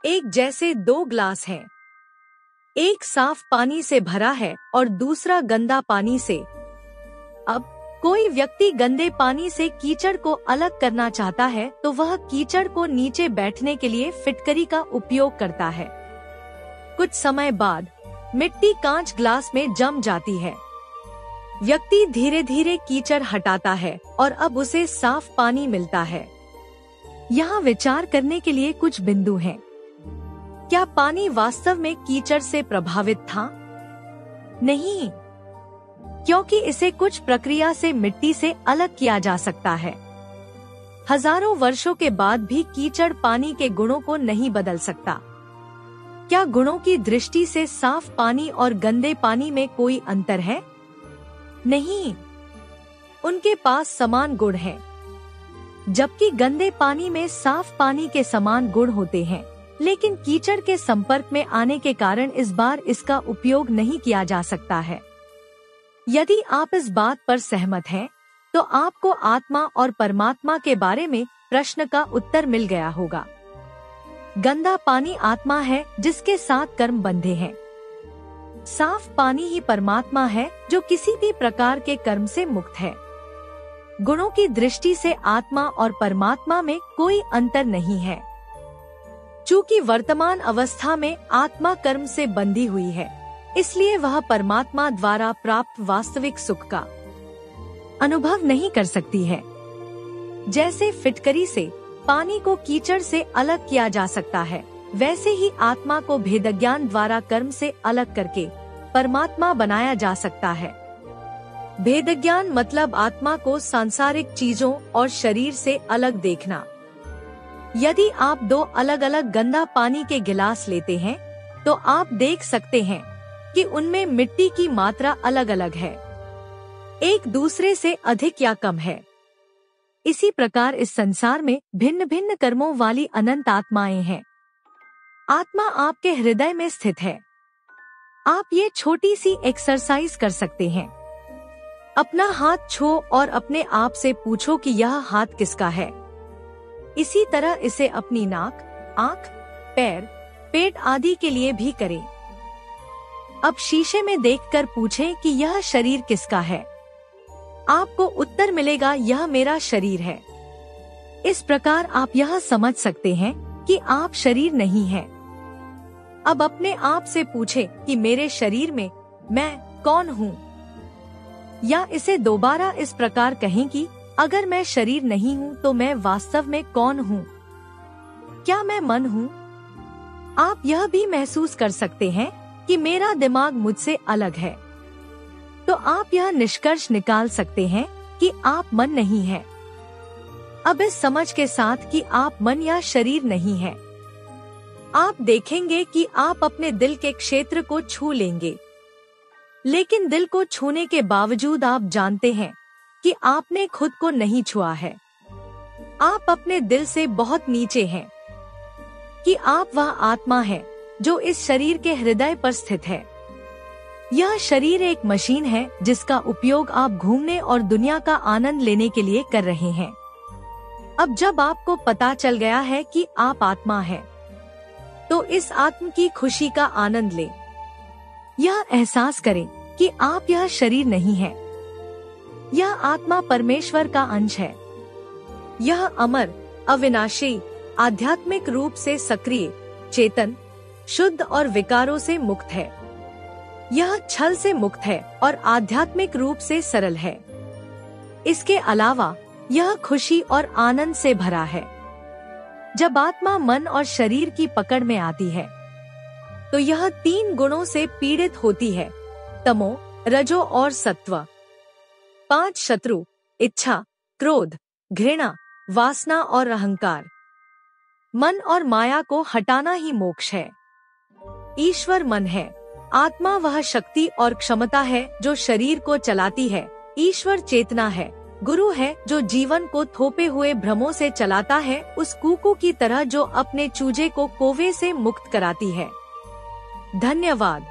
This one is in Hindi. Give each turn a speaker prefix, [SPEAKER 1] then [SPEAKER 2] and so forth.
[SPEAKER 1] एक जैसे दो ग्लास हैं। एक साफ पानी से भरा है और दूसरा गंदा पानी से। अब कोई व्यक्ति गंदे पानी से कीचड़ को अलग करना चाहता है तो वह कीचड़ को नीचे बैठने के लिए फिटकरी का उपयोग करता है। कुछ समय बाद मिट्टी कांच ग्लास में जम जाती है। व्यक्ति धीरे धीरे कीचड़ हटाता है और अब उसे साफ पानी मिलता है। यहाँ विचार करने के लिए कुछ बिंदु हैं। क्या पानी वास्तव में कीचड़ से प्रभावित था? नहीं, क्योंकि इसे कुछ प्रक्रिया से मिट्टी से अलग किया जा सकता है। हजारों वर्षों के बाद भी कीचड़ पानी के गुणों को नहीं बदल सकता। क्या गुणों की दृष्टि से साफ पानी और गंदे पानी में कोई अंतर है? नहीं, उनके पास समान गुण हैं। जबकि गंदे पानी में साफ पानी के समान गुण होते हैं, लेकिन कीचड़ के संपर्क में आने के कारण इस बार इसका उपयोग नहीं किया जा सकता है। यदि आप इस बात पर सहमत हैं, तो आपको आत्मा और परमात्मा के बारे में प्रश्न का उत्तर मिल गया होगा। गंदा पानी आत्मा है जिसके साथ कर्म बंधे हैं। साफ पानी ही परमात्मा है जो किसी भी प्रकार के कर्म से मुक्त है। गुणों की दृष्टि से आत्मा और परमात्मा में कोई अंतर नहीं है। चूँकि वर्तमान अवस्था में आत्मा कर्म से बंधी हुई है, इसलिए वह परमात्मा द्वारा प्राप्त वास्तविक सुख का अनुभव नहीं कर सकती है। जैसे फिटकरी से पानी को कीचड़ से अलग किया जा सकता है, वैसे ही आत्मा को भेदज्ञान द्वारा कर्म से अलग करके परमात्मा बनाया जा सकता है। भेदज्ञान मतलब आत्मा को सांसारिक चीजों और शरीर से अलग देखना। यदि आप दो अलग अलग गंदा पानी के गिलास लेते हैं, तो आप देख सकते हैं कि उनमें मिट्टी की मात्रा अलग अलग है, एक दूसरे से अधिक या कम है। इसी प्रकार इस संसार में भिन्न भिन्न कर्मों वाली अनंत आत्माएं हैं। आत्मा आपके हृदय में स्थित है। आप ये छोटी सी एक्सरसाइज कर सकते हैं। अपना हाथ छुओ और अपने आप से पूछो कि यह हाथ किसका है। इसी तरह इसे अपनी नाक, आँख, पैर, पेट आदि के लिए भी करें। अब शीशे में देखकर पूछें कि यह शरीर किसका है। आपको उत्तर मिलेगा, यह मेरा शरीर है। इस प्रकार आप यह समझ सकते हैं कि आप शरीर नहीं हैं। अब अपने आप से पूछें कि मेरे शरीर में मैं कौन हूँ। या इसे दोबारा इस प्रकार कहें कि अगर मैं शरीर नहीं हूँ तो मैं वास्तव में कौन हूँ? क्या मैं मन हूँ? आप यह भी महसूस कर सकते हैं कि मेरा दिमाग मुझसे अलग है। तो आप यह निष्कर्ष निकाल सकते हैं कि आप मन नहीं हैं। अब इस समझ के साथ कि आप मन या शरीर नहीं हैं, आप देखेंगे कि आप अपने दिल के क्षेत्र को छू लेंगे। लेकिन दिल को छूने के बावजूद आप जानते हैं कि आपने खुद को नहीं छुआ है। आप अपने दिल से बहुत नीचे हैं, कि आप वह आत्मा है जो इस शरीर के हृदय पर स्थित है। यह शरीर एक मशीन है जिसका उपयोग आप घूमने और दुनिया का आनंद लेने के लिए कर रहे हैं। अब जब आपको पता चल गया है कि आप आत्मा हैं, तो इस आत्म की खुशी का आनंद लें। यह एहसास करें कि आप यह शरीर नहीं है। यह आत्मा परमेश्वर का अंश है। यह अमर, अविनाशी, आध्यात्मिक रूप से सक्रिय, चेतन, शुद्ध और विकारों से मुक्त है। यह छल से मुक्त है और आध्यात्मिक रूप से सरल है। इसके अलावा यह खुशी और आनंद से भरा है। जब आत्मा मन और शरीर की पकड़ में आती है, तो यह 3 गुणों से पीड़ित होती है: तमो, रजो और सत्व। 5 शत्रु: इच्छा, क्रोध, घृणा, वासना और अहंकार। मन और माया को हटाना ही मोक्ष है। ईश्वर मन है। आत्मा वह शक्ति और क्षमता है जो शरीर को चलाती है। ईश्वर चेतना है। गुरु है जो जीवन को थोपे हुए भ्रमों से चलाता है, उस कुकू की तरह जो अपने चूजे को कोवे से मुक्त कराती है। धन्यवाद।